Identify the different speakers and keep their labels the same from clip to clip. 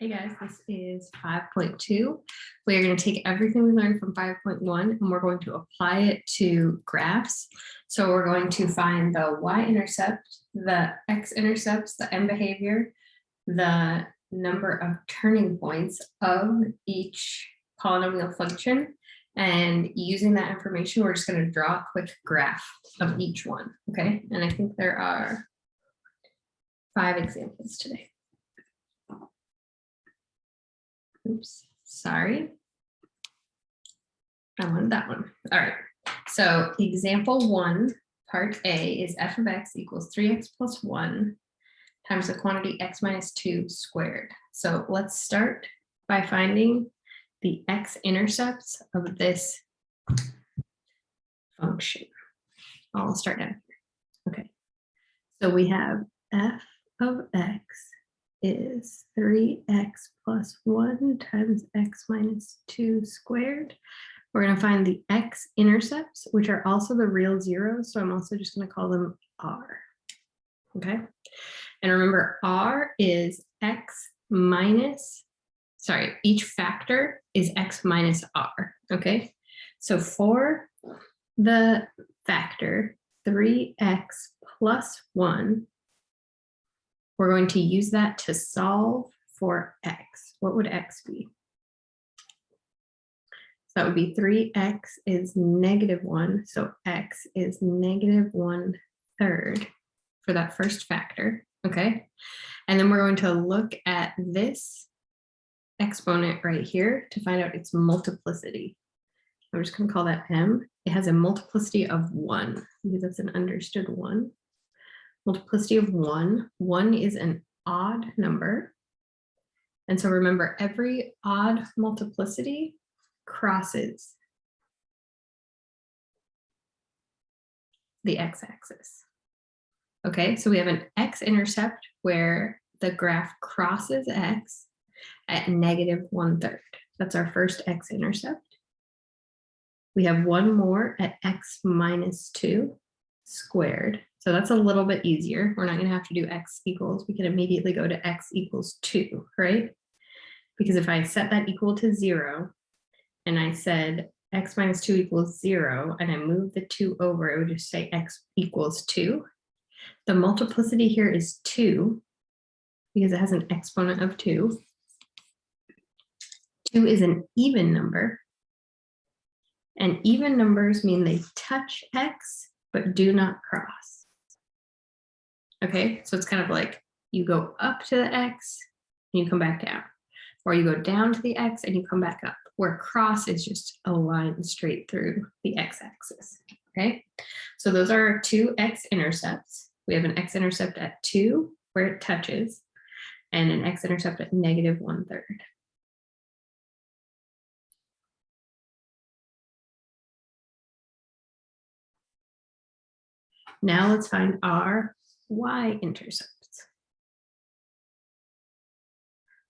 Speaker 1: Hey guys, this is 5.2. We are going to take everything we learned from 5.1 and we're going to apply it to graphs. So we're going to find the y-intercept, the x-intercepts, the end behavior, the number of turning points of each polynomial function. And using that information, we're just going to draw a quick graph of each one. Okay, and I think there are 5 examples today. Oops, sorry. I wanted that one. All right. So example 1, part A is f of x equals 3x plus 1 times the quantity x minus 2 squared. So let's start by finding the x-intercepts of this function. I'll start down here. Okay. So we have f of x is 3x plus 1 times x minus 2 squared. We're going to find the x-intercepts, which are also the real zeros. So I'm also just going to call them r. Okay. And remember, r is x minus, sorry, each factor is x minus r. Okay. So for the factor 3x plus 1, we're going to use that to solve for x. What would x be? So that would be 3x is -1. So x is -1/3 for that first factor. Okay. And then we're going to look at this exponent right here to find out its multiplicity. I'm just going to call that m. It has a multiplicity of 1 because it's an understood 1. Multiplicity of 1. 1 is an odd number. And so remember, every odd multiplicity crosses the x-axis. Okay, so we have an x-intercept where the graph crosses x at -1/3. That's our first x-intercept. We have one more at x minus 2 squared. So that's a little bit easier. We're not going to have to do x equals. We can immediately go to x equals 2, right? Because if I set that equal to 0 and I said x minus 2 equals 0 and I move the 2 over, it would just say x equals 2. The multiplicity here is 2 because it has an exponent of 2. 2 is an even number. And even numbers mean they touch x but do not cross. Okay, so it's kind of like you go up to the x and you come back down, or you go down to the x and you come back up, where cross is just a line straight through the x-axis. Okay, so those are our 2 x-intercepts. We have an x-intercept at 2 where it touches and an x-intercept at -1/3. Now let's find our y-intercepts.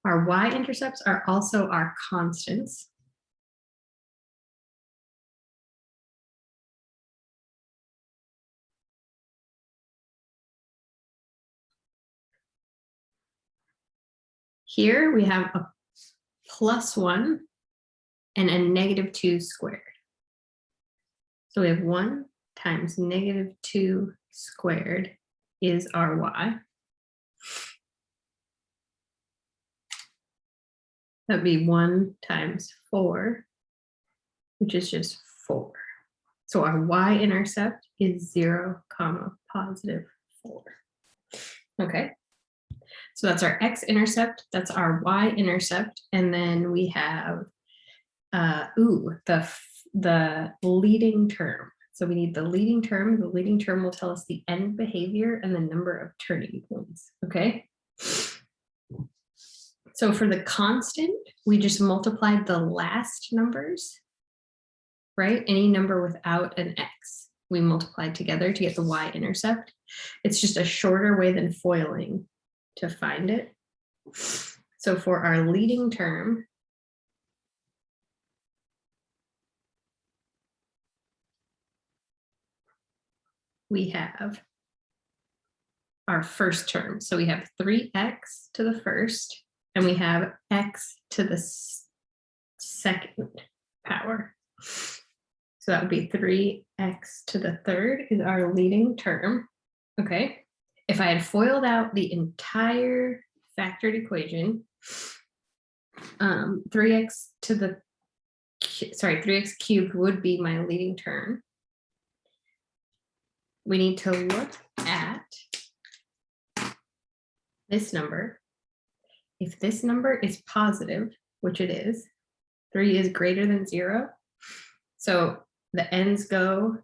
Speaker 1: Our y-intercepts are also our constants. Here we have a +1 and a -2 squared. So we have 1 times -2 squared is our y. That'd be 1 times 4, which is just 4. So our y-intercept is 0, +4. Okay. So that's our x-intercept, that's our y-intercept, and then we have the leading term. So we need the leading term. The leading term will tell us the end behavior and the number of turning points. Okay. So for the constant, we just multiplied the last numbers, right? Any number without an x, we multiplied together to get the y-intercept. It's just a shorter way than foiling to find it. So for our leading term, we have our first term. So we have 3x to the first and we have x to the second power. So that would be 3x to the third is our leading term. Okay. If I had FOILed out the entire factored equation, 3x cubed would be my leading term. We need to look at this number. If this number is positive, which it is, 3 is greater than 0. So the ends go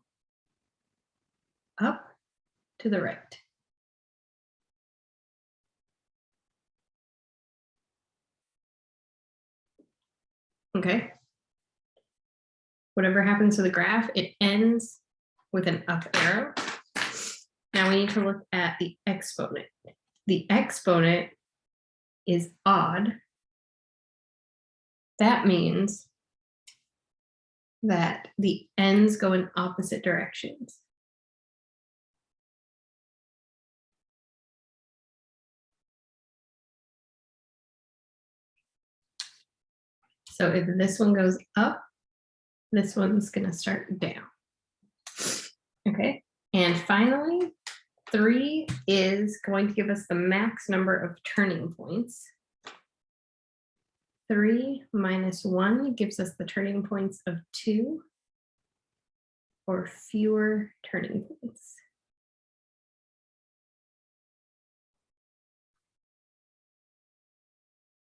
Speaker 1: up to the right. Okay. Whatever happens to the graph, it ends with an up arrow. Now we need to look at the exponent. The exponent is odd. That means that the ends go in opposite directions. So if this one goes up, this one's going to start down. Okay, and finally, 3 is going to give us the max number of turning points. 3 minus 1 gives us the turning points of 2 or fewer turning points.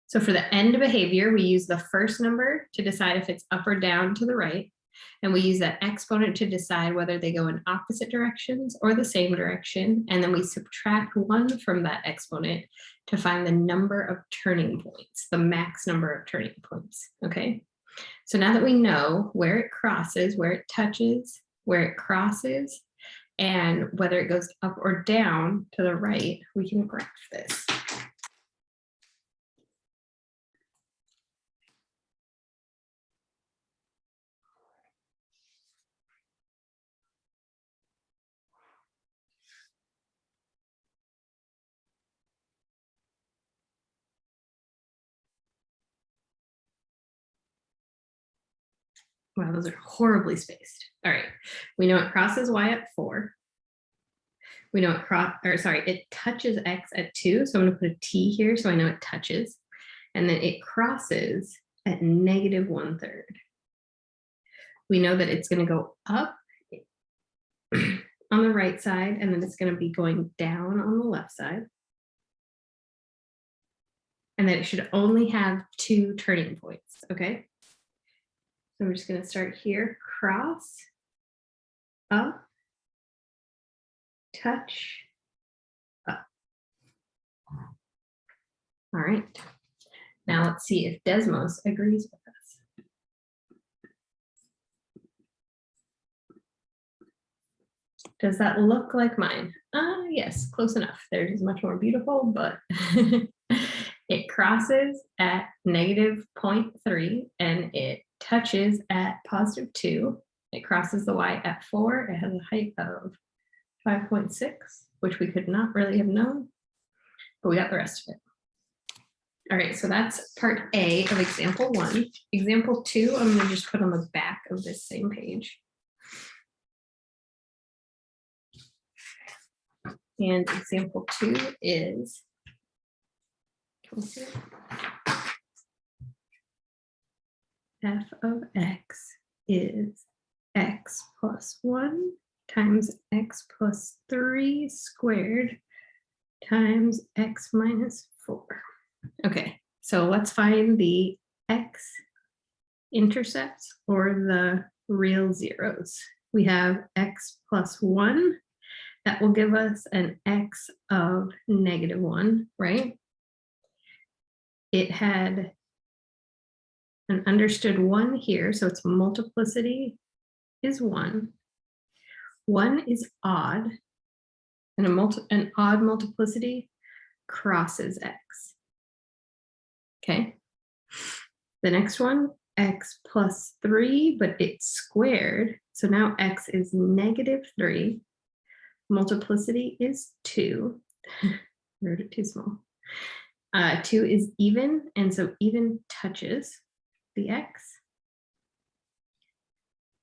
Speaker 1: So for the end behavior, we use the first number to decide if it's up or down to the right. And we use that exponent to decide whether they go in opposite directions or the same direction. And then we subtract 1 from that exponent to find the number of turning points, the max number of turning points. Okay. So now that we know where it crosses, where it touches, where it crosses, and whether it goes up or down to the right, we can graph this. Wow, those are horribly spaced. All right, we know it crosses y at 4. We know it touches x at 2. So I'm going to put a t here so I know it touches. And then it crosses at -1/3. We know that it's going to go up on the right side, and then it's going to be going down on the left side. And that it should only have 2 turning points, okay? So we're just going to start here, cross, up, touch, up. All right. Now let's see if Desmos agrees with us. Does that look like mine? Yes, close enough. Theirs is much more beautiful, but it crosses at -0.3 and it touches at +2. It crosses the y at 4. It has a height of 5.6, which we could not really have known, but we got the rest of it. All right, so that's part A of example 1. Example 2, I'm going to just put on the back of this same page. And example 2 is, f of x is x plus 1 times x plus 3 squared times x minus 4. Okay, so let's find the x-intercepts or the real zeros. We have x plus 1. That will give us an x of -1, right? It had an understood 1 here, so its multiplicity is 1. 1 is odd, and an odd multiplicity crosses x. Okay. The next one, x plus 3, but it's squared. So now x is -3. Multiplicity is 2. Wrote it too small. 2 is even, and so even touches the x.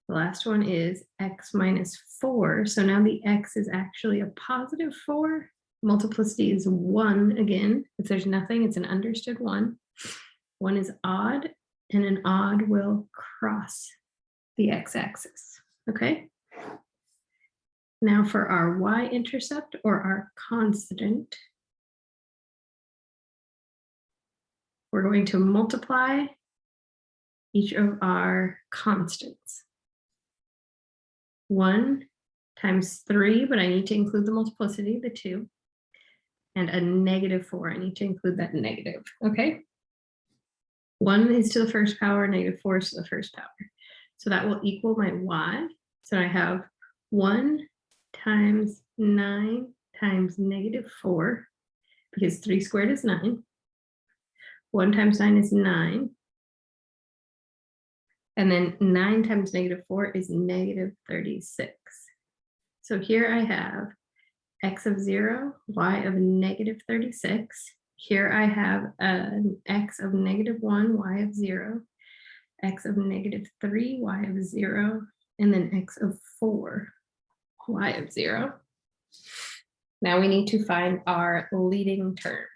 Speaker 1: The last one is x minus 4. So now the x is actually a positive 4. Multiplicity is 1 again. If there's nothing, it's an understood 1. 1 is odd, and an odd will cross the x-axis, okay? Now for our y-intercept, or our constant, we're going to multiply each of our constants. 1 times 3, but I need to include the multiplicity, the 2, and a negative 4. I need to include that negative, okay? 1 is to the first power, negative 4 is to the first power. So that will equal my y. So I have 1 times 9 times negative 4, because 3 squared is 9. 1 times 9 is 9. And then 9 times negative 4 is negative 36. So here I have x of 0, y of negative 36. Here I have an x of negative 1, y of 0, x of negative 3, y of 0, and then x of 4, y of 0. Now we need to find our leading term.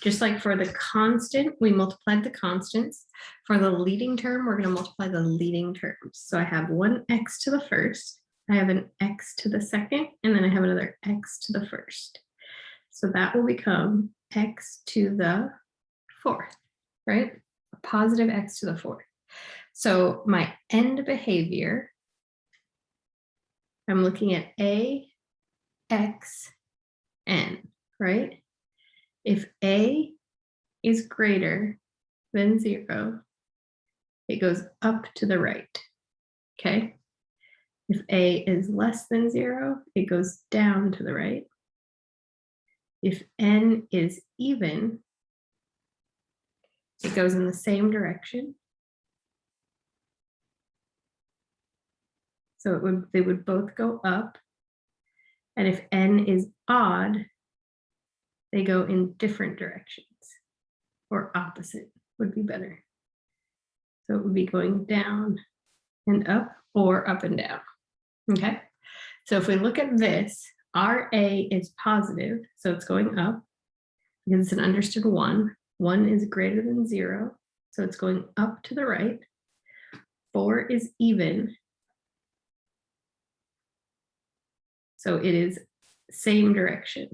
Speaker 1: Just like for the constant, we multiplied the constants. For the leading term, we're going to multiply the leading terms. So I have one x to the first, I have an x to the second, and then I have another x to the first. So that will become x to the fourth, right? A positive x to the fourth. So my end behavior, I'm looking at a, x, n, right? If a is greater than 0, it goes up to the right, okay? If a is less than 0, it goes down to the right. If n is even, it goes in the same direction. So they would both go up. And if n is odd, they go in different directions, or opposite would be better. So it would be going down and up, or up and down, okay? So if we look at this, our a is positive, so it's going up because it's an understood 1. 1 is greater than 0, so it's going up to the right. 4 is even, so it is same direction.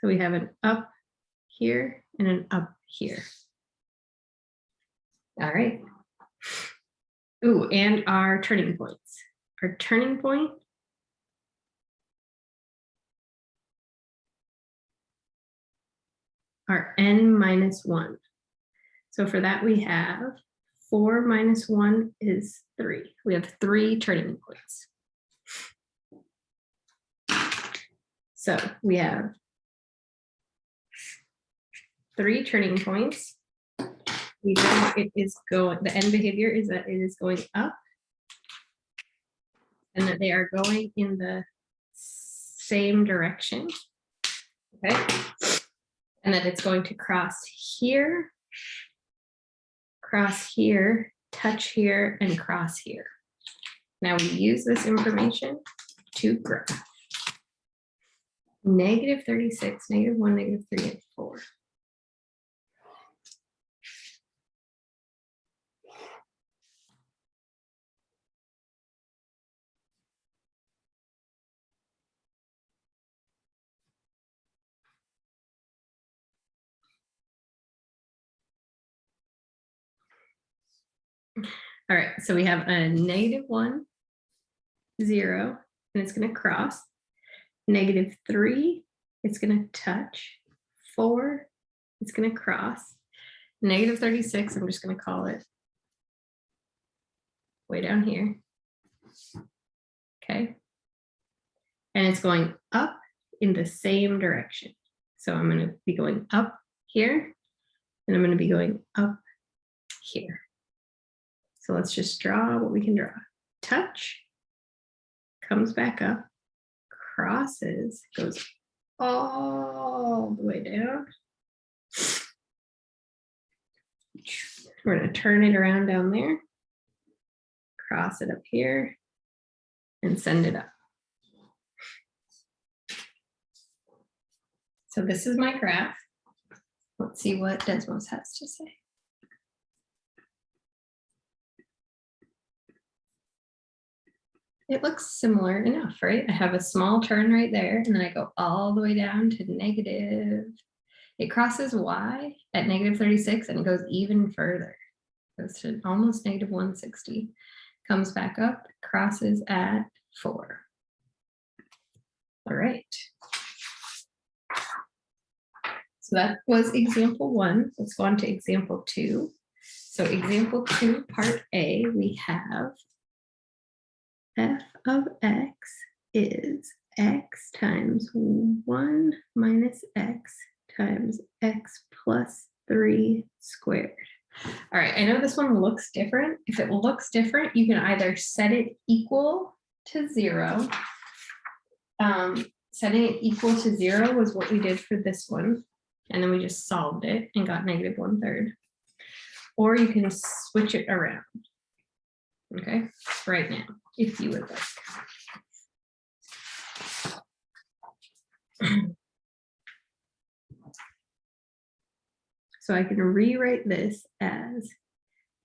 Speaker 1: So we have an up here and an up here. All right. Ooh, and our turning points. Our turning point are n minus 1. So for that we have 4 minus 1 is 3. We have 3 turning points. So we have 3 turning points. We know it is going, the end behavior is that it is going up, and that they are going in the same direction, okay? And that it's going to cross here, touch here, and cross here. Now we use this information to graph. Negative 36, negative 1, negative 3, and 4. All right, so we have a negative 1, 0, and it's going to cross. Negative 3, it's going to touch. 4, it's going to cross. Negative 36, I'm just going to call it way down here. Okay. And it's going up in the same direction. So I'm going to be going up here, and I'm going to be going up here. So let's just draw what we can draw. Touch, comes back up, crosses, goes all the way down. We're going to turn it around down there, cross it up here, and send it up. So this is my graph. Let's see what Desmos has to say. It looks similar enough, right? I have a small turn right there, and then I go all the way down to negative. It crosses y at negative 36, and it goes even further. Goes to almost negative 160. Comes back up, crosses at 4. All right. So that was example 1. Let's go on to example 2. So example 2, part A, we have f of x is x times 1 minus x times x plus 3 squared. All right, I know this one looks different. If it looks different, you can either set it equal to 0. Setting it equal to 0 was what we did for this one. And then we just solved it and got negative 1/3. Or you can switch it around. Okay, right now, if you would like. So I can rewrite this as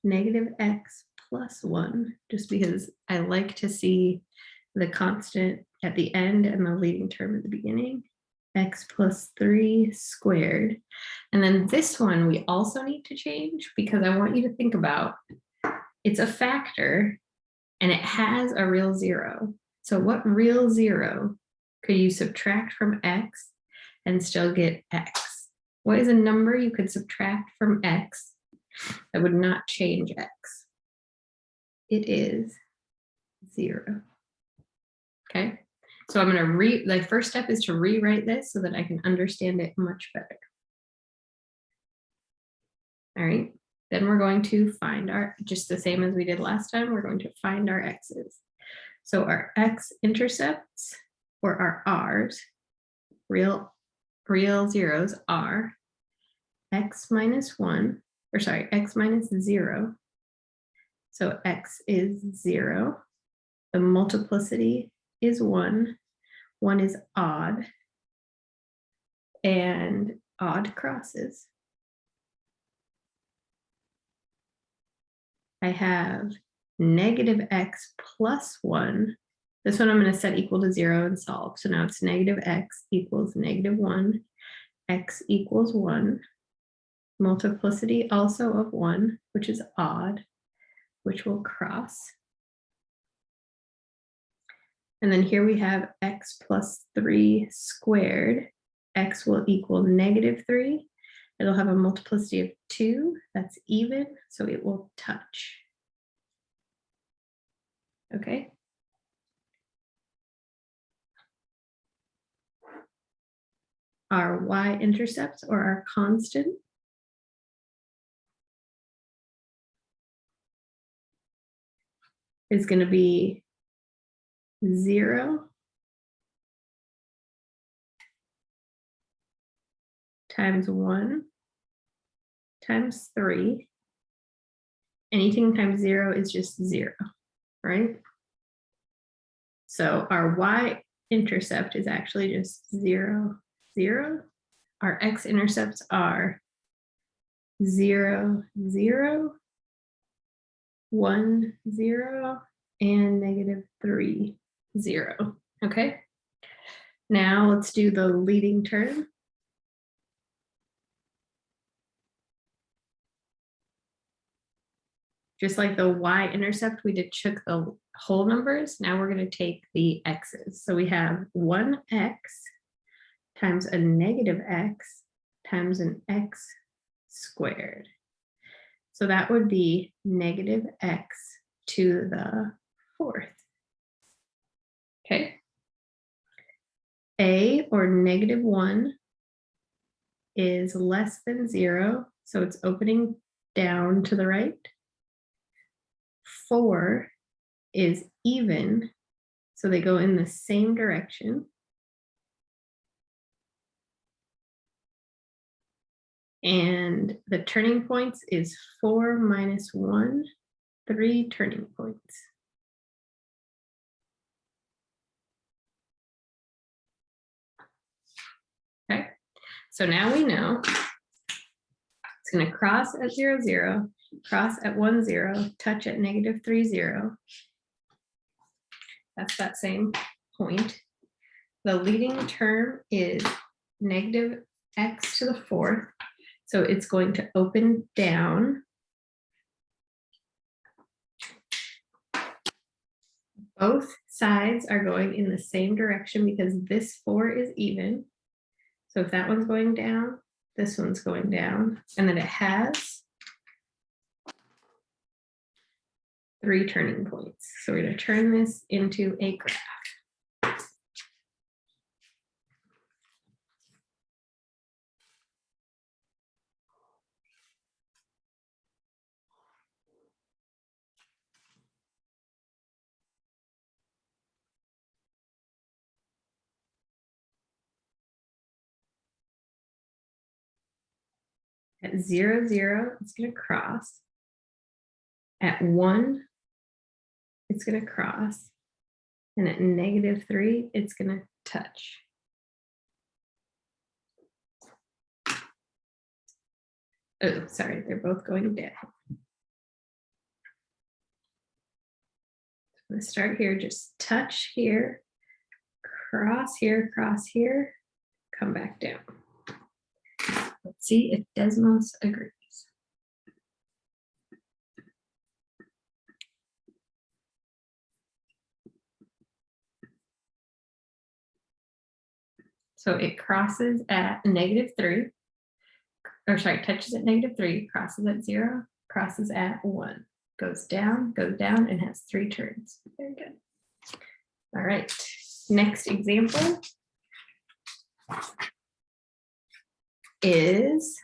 Speaker 1: negative x plus 1, just because I like to see the constant at the end and the leading term at the beginning. X plus 3 squared. And then this one we also need to change, because I want you to think about, it's a factor and it has a real 0. So what real 0 could you subtract from x and still get x? What is a number you could subtract from x that would not change x? It is 0. Okay. So I'm going to the first step is to rewrite this so that I can understand it much better. All right, then we're going to find our, just the same as we did last time, we're going to find our x's. So our x-intercepts, or our r's, real zeros are x minus 1, or sorry, x minus 0. So x is 0. The multiplicity is 1. 1 is odd, and odd crosses. I have negative x plus 1. This one I'm going to set equal to 0 and solve. So now it's negative x equals negative 1. X equals 1. Multiplicity also of 1, which is odd, which will cross. And then here we have x plus 3 squared. X will equal negative 3. It'll have a multiplicity of 2. That's even, so it will touch. Okay. Our y-intercepts, or our constant, is going to be 0 times 1 times 3. Anything times 0 is just 0, right? So our y-intercept is actually just 0, 0. Our x-intercepts are 0, 0, 1, 0, and negative 3, 0. Okay. Now let's do the leading term. Just like the y-intercept, we took the whole numbers. Now we're going to take the x's. So we have 1x times a negative x times an x squared. So that would be negative x to the 4th. Okay. A, or negative 1, is less than 0. So it's opening down to the right. 4 is even, so they go in the same direction. And the turning points is 4 minus 1, 3 turning points. Okay, so now we know it's going to cross at 0, 0, cross at 1, 0, touch at -3, 0. That's that same point. The leading term is negative x to the 4th. So it's going to open down. Both sides are going in the same direction because this 4 is even. So if that one's going down, this one's going down. And then it has 3 turning points. So we're going to turn this into a graph. At 0, 0, it's going to cross. At 1, it's going to cross. And at -3, it's going to touch. Oh, sorry, they're both going down. I'm going to start here, just touch here, cross here, come back down. Let's see if Desmos agrees. So it crosses at -3, or sorry, touches at -3, crosses at 0, crosses at 1, goes down, and has 3 turns. Very good. All right, next example is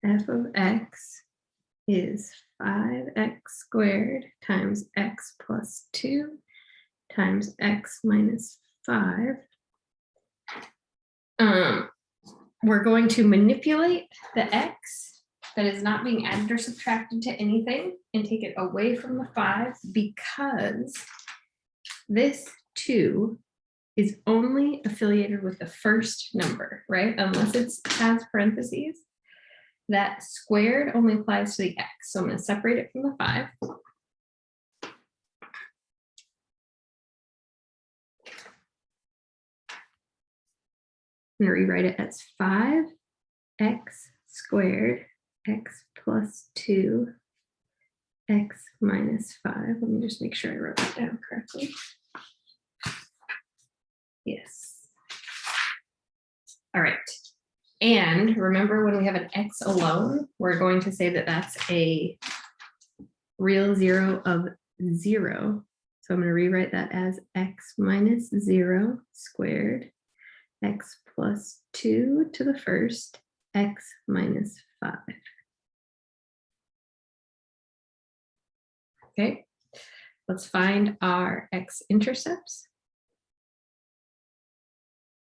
Speaker 1: f of x is 5x squared times x plus 2 times x minus 5. We're going to manipulate the x that is not being added or subtracted to anything and take it away from the 5 because this 2 is only affiliated with the first number, right? Unless it has parentheses. That squared only applies to the x. So I'm going to separate it from the 5. I'm going to rewrite it as 5x squared x plus 2 x minus 5. Let me just make sure I wrote that down correctly. Yes. All right. And remember, when we have an x alone, we're going to say that that's a real 0 of 0. So I'm going to rewrite that as x minus 0 squared, x plus 2 to the first, x minus 5. Okay, let's find our x-intercepts,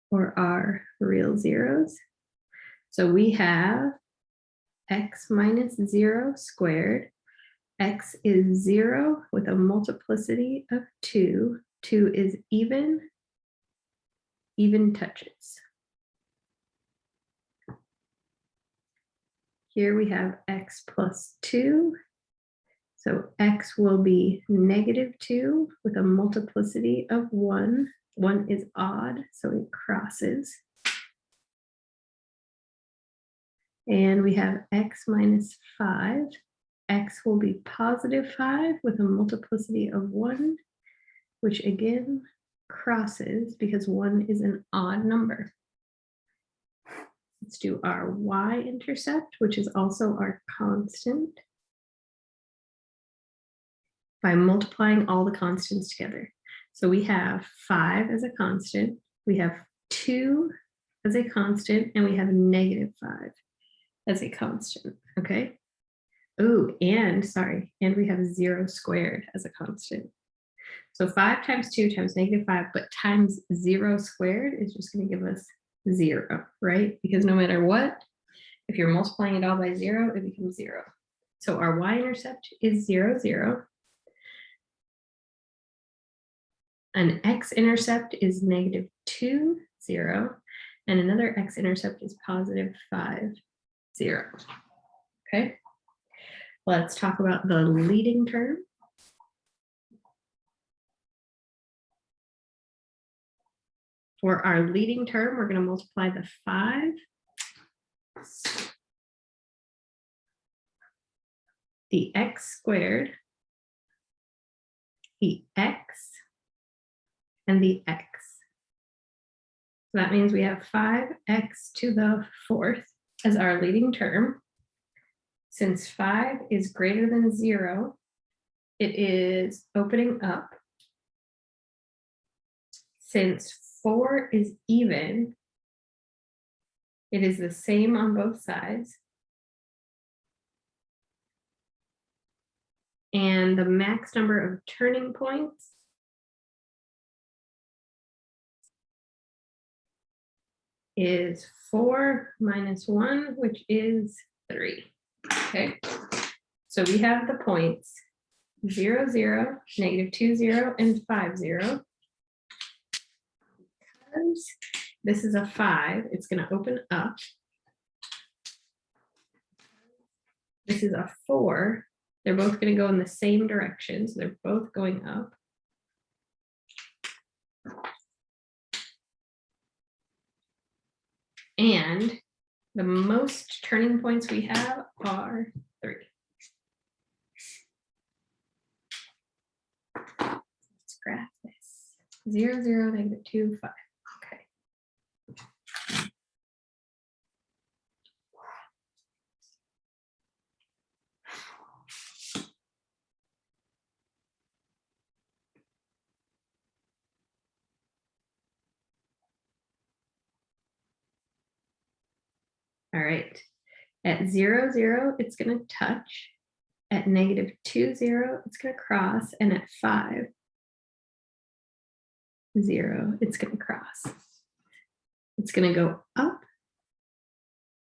Speaker 1: or our real zeros. So we have x minus 0 squared. X is 0 with a multiplicity of 2. 2 is even touches. Here we have x plus 2. So x will be -2 with a multiplicity of 1. 1 is odd, so it crosses. And we have x minus 5. X will be +5 with a multiplicity of 1, which again crosses because 1 is an odd number. Let's do our y-intercept, which is also our constant, by multiplying all the constants together. So we have 5 as a constant. We have 2 as a constant, and we have -5 as a constant, okay? Oh, and sorry, and we have 0 squared as a constant. So 5 times 2 times -5, but times 0 squared is just going to give us 0, right? Because no matter what, if you're multiplying it all by 0, it becomes 0. So our y-intercept is 0, 0. An x-intercept is -2, 0. And another x-intercept is +5, 0. Okay? Let's talk about the leading term. For our leading term, we're going to multiply the 5, the x squared, the x, and the x. So that means we have 5x to the 4th as our leading term. Since 5 is greater than 0, it is opening up. Since 4 is even, it is the same on both sides. And the max number of turning points is 4 minus 1, which is 3. Okay, so we have the points 0, 0, -2, 0, and 5, 0. Because this is a 5, it's going to open up. This is a 4. They're both going to go in the same direction, so they're both going up. And the most turning points we have are 3. Let's graph this. 0, 0, -2, 5. Okay. All right. At 0, 0, it's going to touch. At -2, 0, it's going to cross. And at 5, 0, it's going to cross. It's going to go up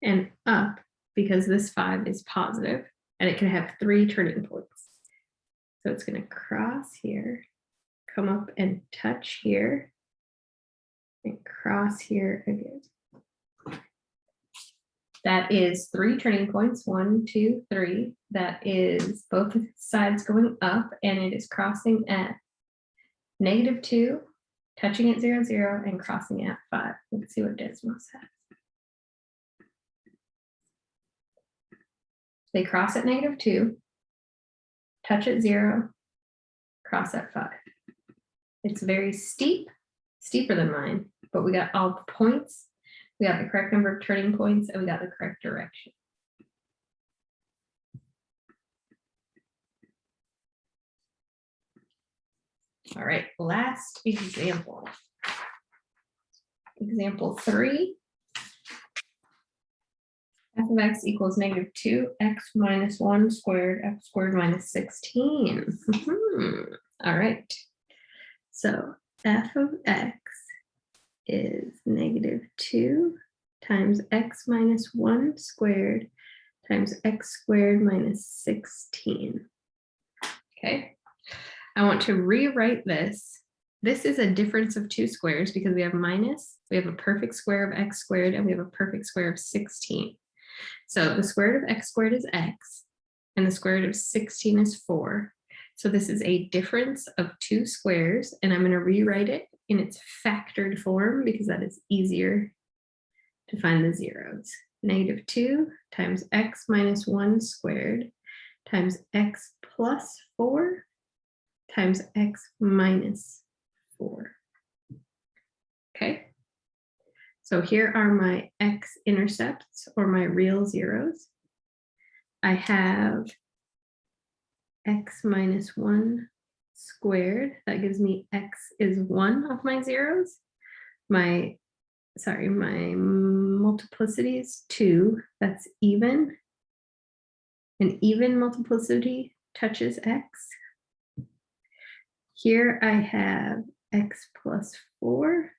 Speaker 1: and up because this 5 is positive, and it can have 3 turning points. So it's going to cross here, come up and touch here, and cross here again. That is 3 turning points, 1, 2, 3. That is both sides going up, and it is crossing at -2, touching at 0, 0, and crossing at 5. Let's see what Desmos has. They cross at -2, touch at 0, cross at 5. It's very steep, steeper than mine, but we got all the points. We got the correct number of turning points, and we got the correct direction. All right, last example. Example 3. F of x equals -2, x minus 1 squared, x squared minus 16. All right. So f of x is -2 times x minus 1 squared times x squared minus 16. Okay. I want to rewrite this. This is a difference of 2 squares because we have minus, we have a perfect square of x squared, and we have a perfect square of 16. So the square root of x squared is x, and the square root of 16 is 4. So this is a difference of 2 squares, and I'm going to rewrite it in its factored form because that is easier to find the zeros. -2 times x minus 1 squared times x plus 4 times x minus 4. Okay. So here are my x-intercepts, or my real zeros. I have x minus 1 squared. That gives me x is 1 of my zeros. My sorry, my multiplicity is 2, that's even. An even multiplicity touches x. Here I have x plus 4.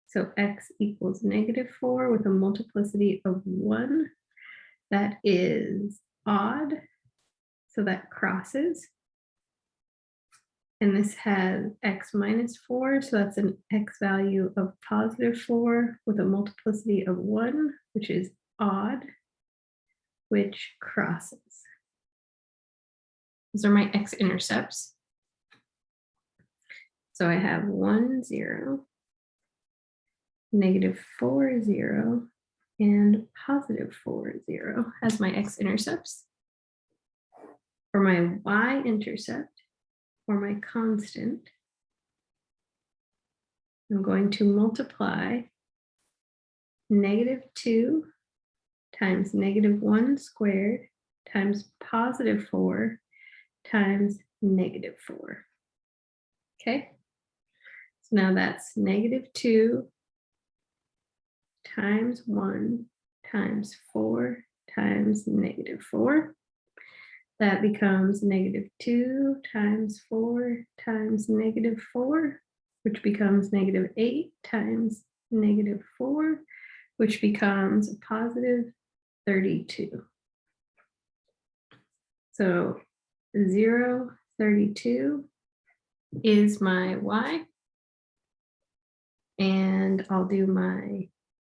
Speaker 1: So x equals -4 with a multiplicity of 1. That is odd. So that crosses. And this has x minus 4. So that's an x value of +4 with a multiplicity of 1, which is odd, which crosses. Those are my x-intercepts. So I have 1, 0, -4, 0, and +4, 0 as my x-intercepts. For my y-intercept, or my constant, I'm going to multiply -2 times -1 squared times +4 times -4. Okay, so now that's -2 times 1 times 4 times -4. That becomes -2 times 4 times -4, which becomes -8 times -4, which becomes a +32. So 0, 32 is my y. And I'll do my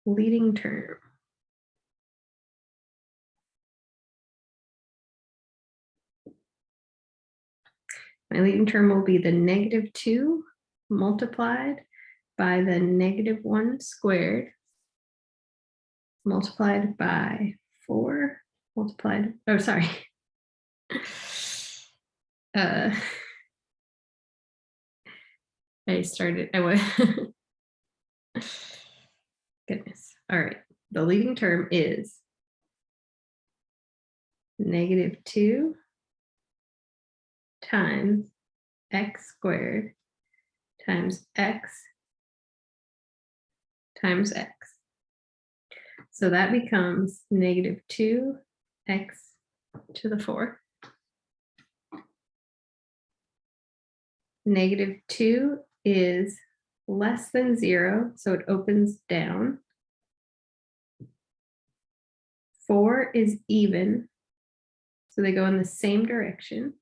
Speaker 1: leading term. My leading term will be the -2 multiplied by the -1 squared multiplied by 4 multiplied, oh, sorry. I was, goodness. All right, the leading term is -2 times x squared times x times x. So that becomes -2 x to the 4. -2 is less than 0, so it opens down. 4 is even, so they go in the same direction.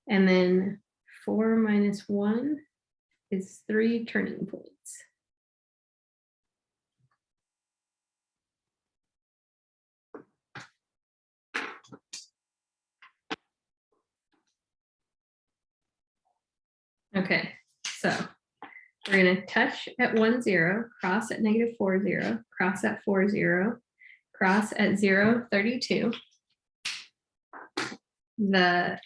Speaker 1: And then 4 minus 1 is 3 turning points. Okay, so we're going to touch at 1, 0, cross at -4, 0, cross at 4, 0, cross at 0, 32. The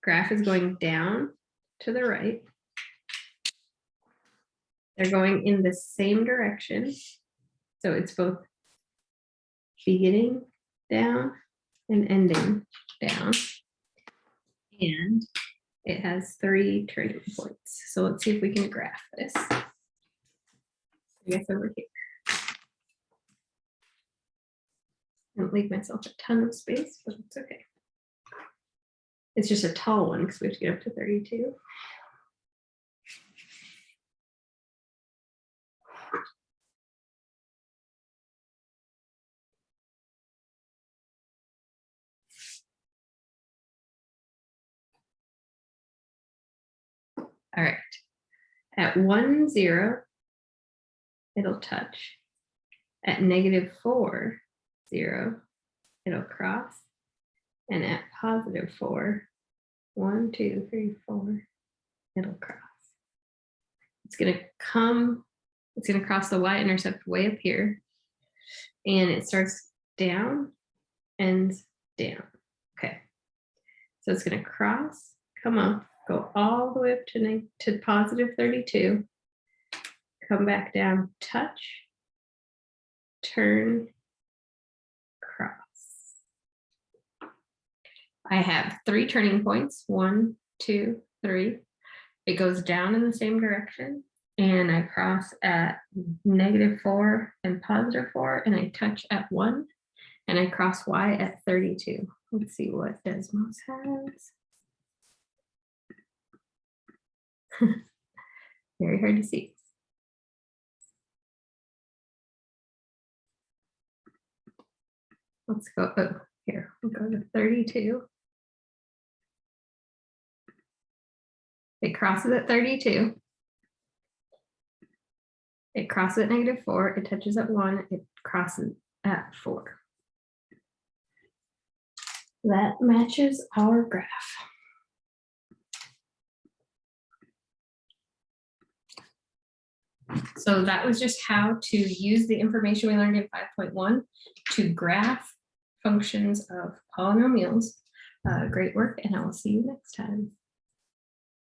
Speaker 1: graph is going down to the right. They're going in the same direction. So it's both beginning down and ending down. And it has 3 turning points. So let's see if we can graph this. I guess over here. I don't leave myself a ton of space, but it's okay. It's just a tall one because we have to get up to 32. All right. At 1, 0, it'll touch. At -4, 0, it'll cross. And at +4, 1, 2, 3, 4, it'll cross. It's going to cross the y-intercept way up here. And it starts down and down. Okay. So it's going to cross, come up, go all the way up to +32, come back down, touch, turn, cross. I have 3 turning points, 1, 2, 3. It goes down in the same direction, and I cross at -4 and +4, and I touch at 1, and I cross y at 32. Let's see what Desmos has. Very hard to see. Let's go, oh, here, we'll go to 32. It crosses at 32. It crosses at -4, it touches at 1, it crosses at 4. That matches our graph. So that was just how to use the information we learned in 5.1 to graph functions of polynomials. Great work, and I will see you next time.